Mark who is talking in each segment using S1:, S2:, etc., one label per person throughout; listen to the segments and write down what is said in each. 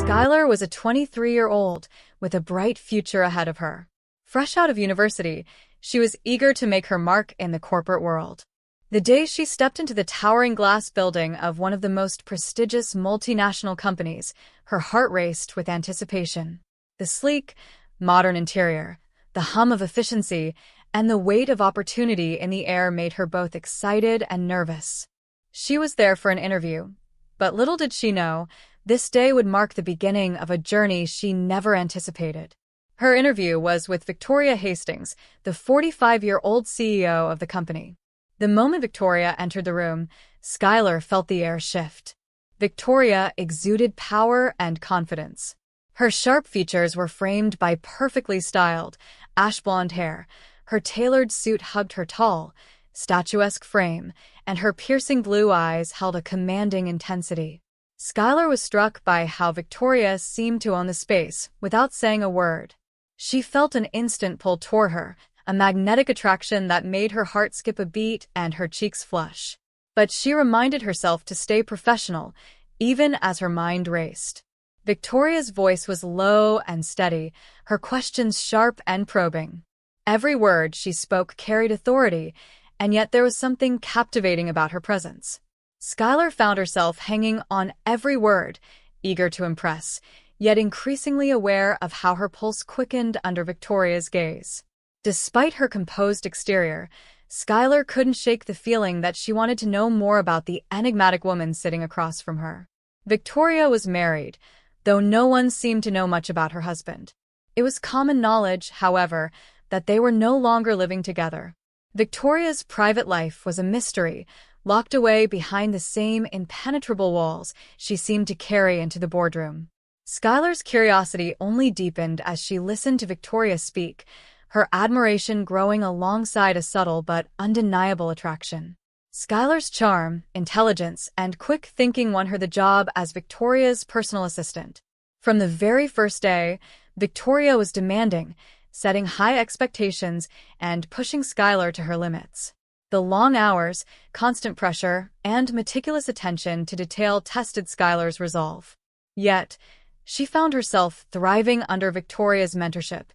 S1: Skylar was a 23-year-old with a bright future ahead of her. Fresh out of university, she was eager to make her mark in the corporate world. The day she stepped into the towering glass building of one of the most prestigious multinational companies, her heart raced with anticipation. The sleek, modern interior, the hum of efficiency, and the weight of opportunity in the air made her both excited and nervous. She was there for an interview, but little did she know, this day would mark the beginning of a journey she never anticipated. Her interview was with Victoria Hastings, the 45-year-old CEO of the company. The moment Victoria entered the room, Skylar felt the air shift. Victoria exuded power and confidence. Her sharp features were framed by perfectly styled, ash-blonde hair. Her tailored suit hugged her tall, statuesque frame, and her piercing blue eyes held a commanding intensity. Skylar was struck by how Victoria seemed to own the space without saying a word. She felt an instant pull toward her, a magnetic attraction that made her heart skip a beat and her cheeks flush. But she reminded herself to stay professional, even as her mind raced. Victoria's voice was low and steady, her questions sharp and probing. Every word she spoke carried authority, and yet there was something captivating about her presence. Skylar found herself hanging on every word, eager to impress, yet increasingly aware of how her pulse quickened under Victoria's gaze. Despite her composed exterior, Skylar couldn't shake the feeling that she wanted to know more about the enigmatic woman sitting across from her. Victoria was married, though no one seemed to know much about her husband. It was common knowledge, however, that they were no longer living together. Victoria's private life was a mystery, locked away behind the same impenetrable walls she seemed to carry into the boardroom. Skylar's curiosity only deepened as she listened to Victoria speak, her admiration growing alongside a subtle but undeniable attraction. Skylar's charm, intelligence, and quick thinking won her the job as Victoria's personal assistant. From the very first day, Victoria was demanding, setting high expectations and pushing Skylar to her limits. The long hours, constant pressure, and meticulous attention to detail tested Skylar's resolve. Yet, she found herself thriving under Victoria's mentorship,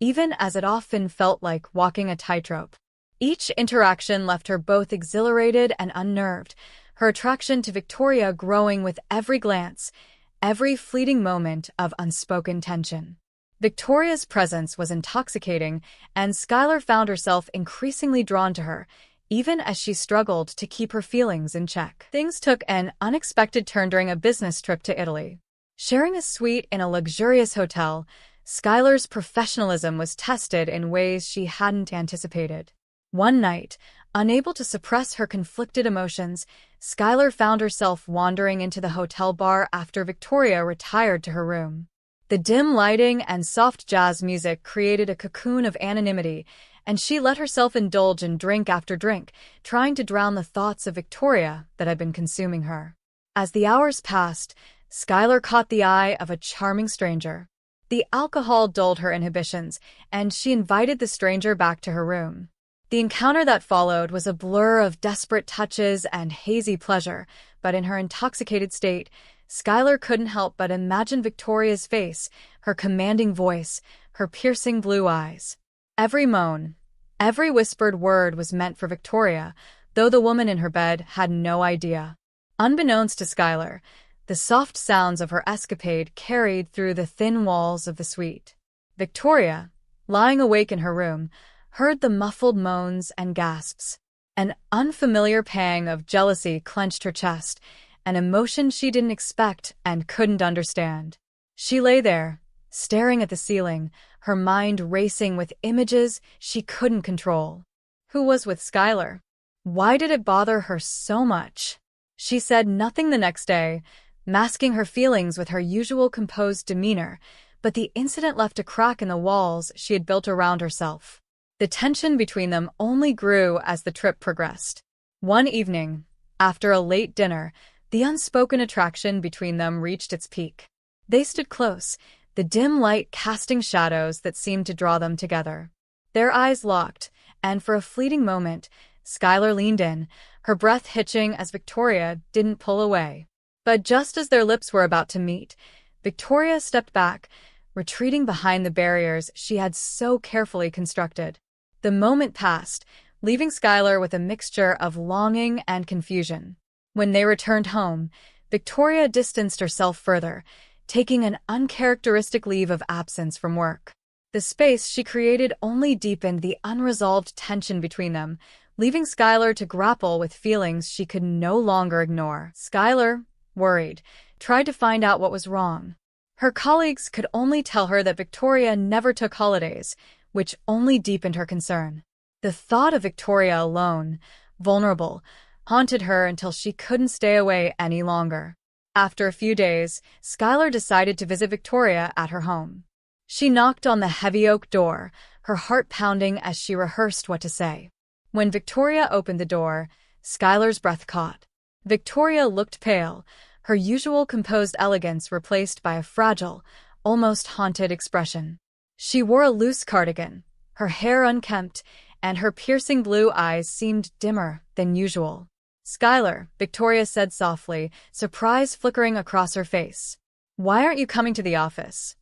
S1: even as it often felt like walking a tightrope. Each interaction left her both exhilarated and unnerved, her attraction to Victoria growing with every glance, every fleeting moment of unspoken tension. Victoria's presence was intoxicating, and Skylar found herself increasingly drawn to her, even as she struggled to keep her feelings in check. Things took an unexpected turn during a business trip to Italy. Sharing a suite in a luxurious hotel, Skylar's professionalism was tested in ways she hadn't anticipated. One night, unable to suppress her conflicted emotions, Skylar found herself wandering into the hotel bar after Victoria retired to her room. The dim lighting and soft jazz music created a cocoon of anonymity, and she let herself indulge in drink after drink, trying to drown the thoughts of Victoria that had been consuming her. As the hours passed, Skylar caught the eye of a charming stranger. The alcohol dulled her inhibitions, and she invited the stranger back to her room. The encounter that followed was a blur of desperate touches and hazy pleasure, but in her intoxicated state, Skylar couldn't help but imagine Victoria's face, her commanding voice, her piercing blue eyes. Every moan, every whispered word was meant for Victoria, though the woman in her bed had no idea. Unbeknownst to Skylar, the soft sounds of her escapade carried through the thin walls of the suite. Victoria, lying awake in her room, heard the muffled moans and gasps. An unfamiliar pang of jealousy clenched her chest, an emotion she didn't expect and couldn't understand. She lay there, staring at the ceiling, her mind racing with images she couldn't control. Who was with Skylar? Why did it bother her so much? She said nothing the next day, masking her feelings with her usual composed demeanor, but the incident left a crack in the walls she had built around herself. The tension between them only grew as the trip progressed. One evening, after a late dinner, the unspoken attraction between them reached its peak. They stood close, the dim light casting shadows that seemed to draw them together. Their eyes locked, and for a fleeting moment, Skylar leaned in, her breath hitching as Victoria didn't pull away. But just as their lips were about to meet, Victoria stepped back, retreating behind the barriers she had so carefully constructed. The moment passed, leaving Skylar with a mixture of longing and confusion. When they returned home, Victoria distanced herself further, taking an uncharacteristic leave of absence from work. The space she created only deepened the unresolved tension between them, leaving Skylar to grapple with feelings she could no longer ignore. Skylar, worried, tried to find out what was wrong. Her colleagues could only tell her that Victoria never took holidays, which only deepened her concern. The thought of Victoria alone, vulnerable, haunted her until she couldn't stay away any longer. After a few days, Skylar decided to visit Victoria at her home. She knocked on the heavy oak door, her heart pounding as she rehearsed what to say. When Victoria opened the door, Skylar's breath caught. Victoria looked pale, her usual composed elegance replaced by a fragile, almost haunted expression. She wore a loose cardigan, her hair unkempt, and her piercing blue eyes seemed dimmer than usual. "Skylar," Victoria said softly, surprise flickering across her face. "Why aren't you coming to the office?"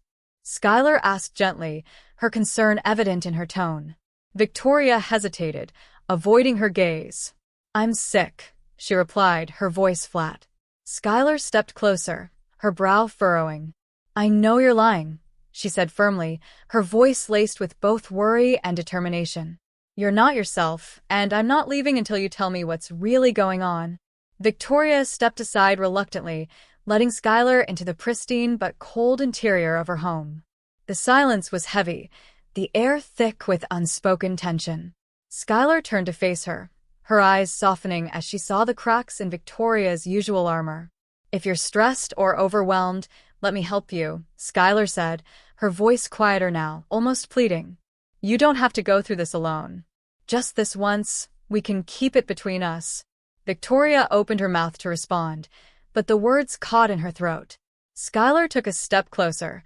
S1: Skylar asked gently, her concern evident in her tone. Victoria hesitated, avoiding her gaze. "I'm sick," she replied, her voice flat. Skylar stepped closer, her brow furrowing. "I know you're lying," she said firmly, her voice laced with both worry and determination. "You're not yourself, and I'm not leaving until you tell me what's really going on." Victoria stepped aside reluctantly, letting Skylar into the pristine but cold interior of her home. The silence was heavy, the air thick with unspoken tension. Skylar turned to face her, her eyes softening as she saw the cracks in Victoria's usual armor. "If you're stressed or overwhelmed, let me help you," Skylar said, her voice quieter now, almost pleading. "You don't have to go through this alone. Just this once, we can keep it between us." Victoria opened her mouth to respond, but the words caught in her throat. Skylar took a step closer,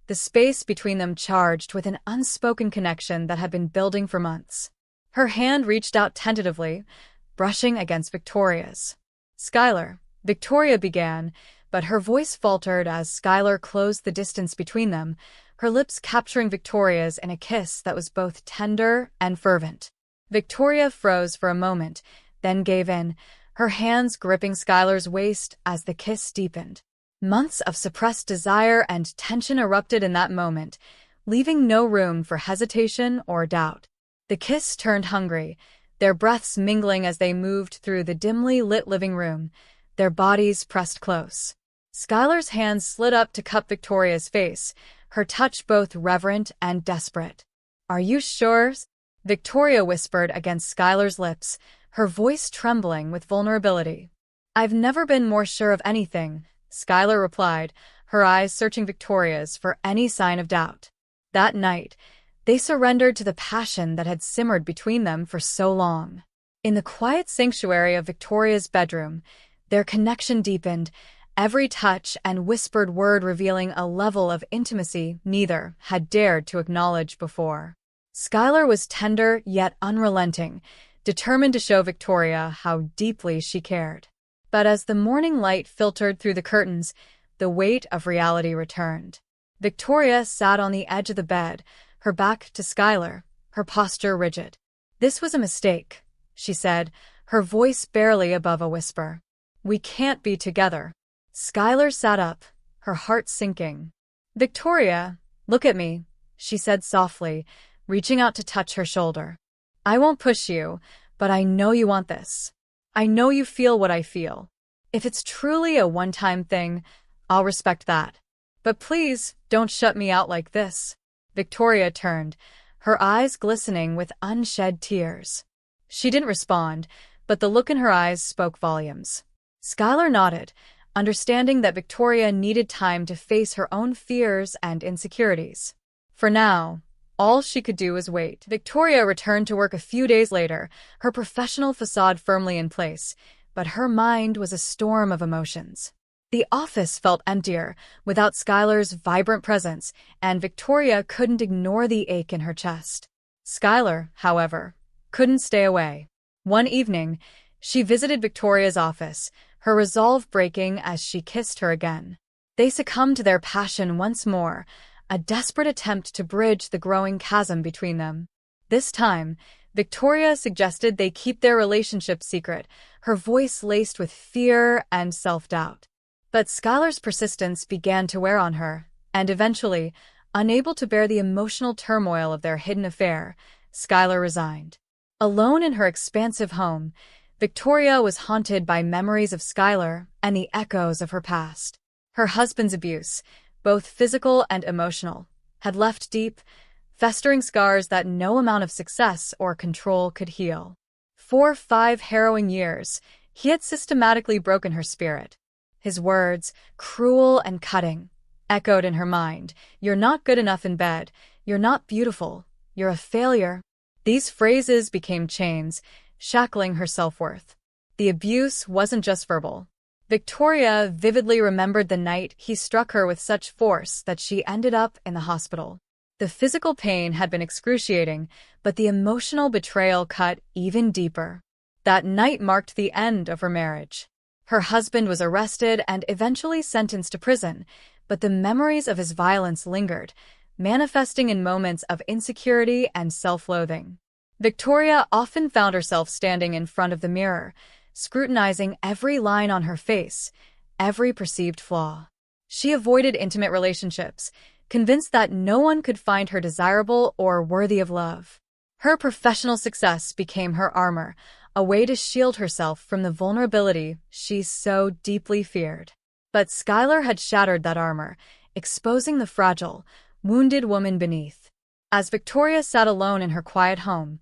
S1: the space between them charged with an unspoken connection that had been building for months. Her hand reached out tentatively, brushing against Victoria's. "Skylar," Victoria began, but her voice faltered as Skylar closed the distance between them, her lips capturing Victoria's in a kiss that was both tender and fervent. Victoria froze for a moment, then gave in, her hands gripping Skylar's waist as the kiss deepened. Months of suppressed desire and tension erupted in that moment, leaving no room for hesitation or doubt. The kiss turned hungry, their breaths mingling as they moved through the dimly lit living room, their bodies pressed close. Skylar's hands slid up to cup Victoria's face, her touch both reverent and desperate. "Are you sure?" Victoria whispered against Skylar's lips, her voice trembling with vulnerability. "I've never been more sure of anything," Skylar replied, her eyes searching Victoria's for any sign of doubt. That night, they surrendered to the passion that had simmered between them for so long. In the quiet sanctuary of Victoria's bedroom, their connection deepened, every touch and whispered word revealing a level of intimacy neither had dared to acknowledge before. Skylar was tender yet unrelenting, determined to show Victoria how deeply she cared. But as the morning light filtered through the curtains, the weight of reality returned. Victoria sat on the edge of the bed, her back to Skylar, her posture rigid. "This was a mistake," she said, her voice barely above a whisper. "We can't be together." Skylar sat up, her heart sinking. "Victoria, look at me," she said softly, reaching out to touch her shoulder. "I won't push you, but I know you want this. I know you feel what I feel. If it's truly a one-time thing, I'll respect that. But please, don't shut me out like this." Victoria turned, her eyes glistening with unshed tears. She didn't respond, but the look in her eyes spoke volumes. Skylar nodded, understanding that Victoria needed time to face her own fears and insecurities. For now, all she could do was wait. Victoria returned to work a few days later, her professional facade firmly in place, but her mind was a storm of emotions. The office felt emptier, without Skylar's vibrant presence, and Victoria couldn't ignore the ache in her chest. Skylar, however, couldn't stay away. One evening, she visited Victoria's office, her resolve breaking as she kissed her again. They succumbed to their passion once more, a desperate attempt to bridge the growing chasm between them. This time, Victoria suggested they keep their relationship secret, her voice laced with fear and self-doubt. But Skylar's persistence began to wear on her, and eventually, unable to bear the emotional turmoil of their hidden affair, Skylar resigned. Alone in her expansive home, Victoria was haunted by memories of Skylar and the echoes of her past. Her husband's abuse, both physical and emotional, had left deep, festering scars that no amount of success or control could heal. For 5 harrowing years, he had systematically broken her spirit. His words, cruel and cutting, echoed in her mind. "You're not good enough in bed. You're not beautiful. You're a failure." These phrases became chains, shackling her self-worth. The abuse wasn't just verbal. Victoria vividly remembered the night he struck her with such force that she ended up in the hospital. The physical pain had been excruciating, but the emotional betrayal cut even deeper. That night marked the end of her marriage. Her husband was arrested and eventually sentenced to prison, but the memories of his violence lingered, manifesting in moments of insecurity and self-loathing. Victoria often found herself standing in front of the mirror, scrutinizing every line on her face, every perceived flaw. She avoided intimate relationships, convinced that no one could find her desirable or worthy of love. Her professional success became her armor, a way to shield herself from the vulnerability she so deeply feared. But Skylar had shattered that armor, exposing the fragile, wounded woman beneath. As Victoria sat alone in her quiet home,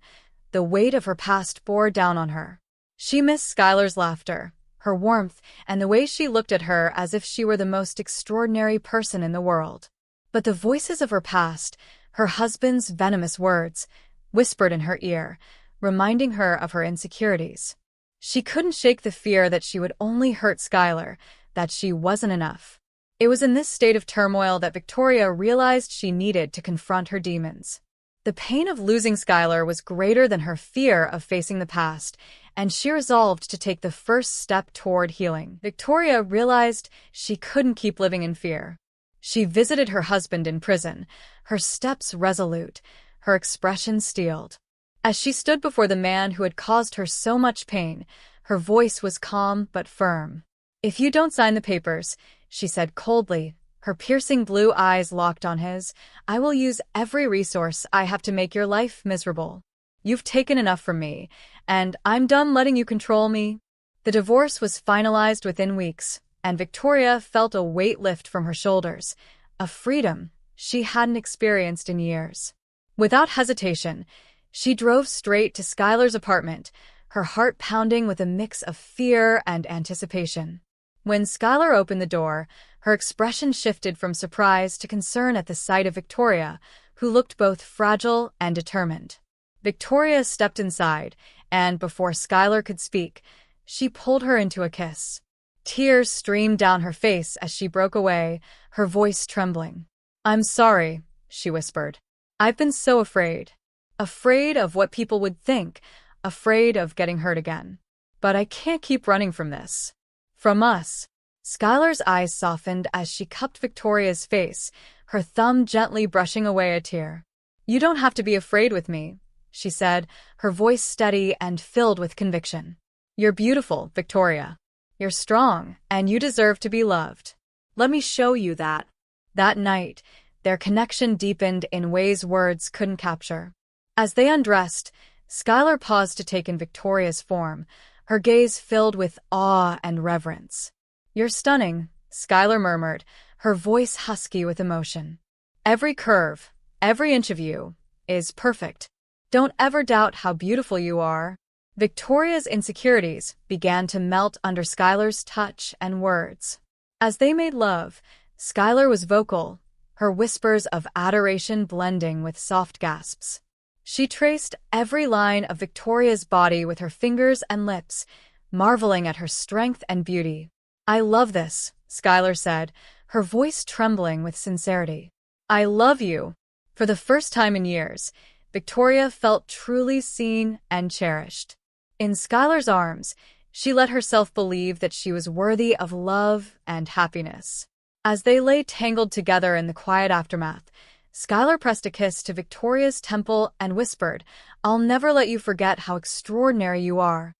S1: the weight of her past bore down on her. She missed Skylar's laughter, her warmth, and the way she looked at her as if she were the most extraordinary person in the world. But the voices of her past, her husband's venomous words, whispered in her ear, reminding her of her insecurities. She couldn't shake the fear that she would only hurt Skylar, that she wasn't enough. It was in this state of turmoil that Victoria realized she needed to confront her demons. The pain of losing Skylar was greater than her fear of facing the past, and she resolved to take the first step toward healing. Victoria realized she couldn't keep living in fear. She visited her husband in prison, her steps resolute, her expression steeled. As she stood before the man who had caused her so much pain, her voice was calm but firm. "If you don't sign the papers," she said coldly, her piercing blue eyes locked on his, "I will use every resource I have to make your life miserable. You've taken enough from me, and I'm done letting you control me." The divorce was finalized within weeks, and Victoria felt a weight lift from her shoulders, a freedom she hadn't experienced in years. Without hesitation, she drove straight to Skylar's apartment, her heart pounding with a mix of fear and anticipation. When Skylar opened the door, her expression shifted from surprise to concern at the sight of Victoria, who looked both fragile and determined. Victoria stepped inside, and before Skylar could speak, she pulled her into a kiss. Tears streamed down her face as she broke away, her voice trembling. "I'm sorry," she whispered. "I've been so afraid. Afraid of what people would think, afraid of getting hurt again. But I can't keep running from this. From us." Skylar's eyes softened as she cupped Victoria's face, her thumb gently brushing away a tear. "You don't have to be afraid with me," she said, her voice steady and filled with conviction. "You're beautiful, Victoria. You're strong, and you deserve to be loved. Let me show you that." That night, their connection deepened in ways words couldn't capture. As they undressed, Skylar paused to take in Victoria's form, her gaze filled with awe and reverence. "You're stunning," Skylar murmured, her voice husky with emotion. "Every curve, every inch of you, is perfect. Don't ever doubt how beautiful you are." Victoria's insecurities began to melt under Skylar's touch and words. As they made love, Skylar was vocal, her whispers of adoration blending with soft gasps. She traced every line of Victoria's body with her fingers and lips, marveling at her strength and beauty. "I love this," Skylar said, her voice trembling with sincerity. "I love you." For the first time in years, Victoria felt truly seen and cherished. In Skylar's arms, she let herself believe that she was worthy of love and happiness. As they lay tangled together in the quiet aftermath, Skylar pressed a kiss to Victoria's temple and whispered, "I'll never let you forget how extraordinary you are."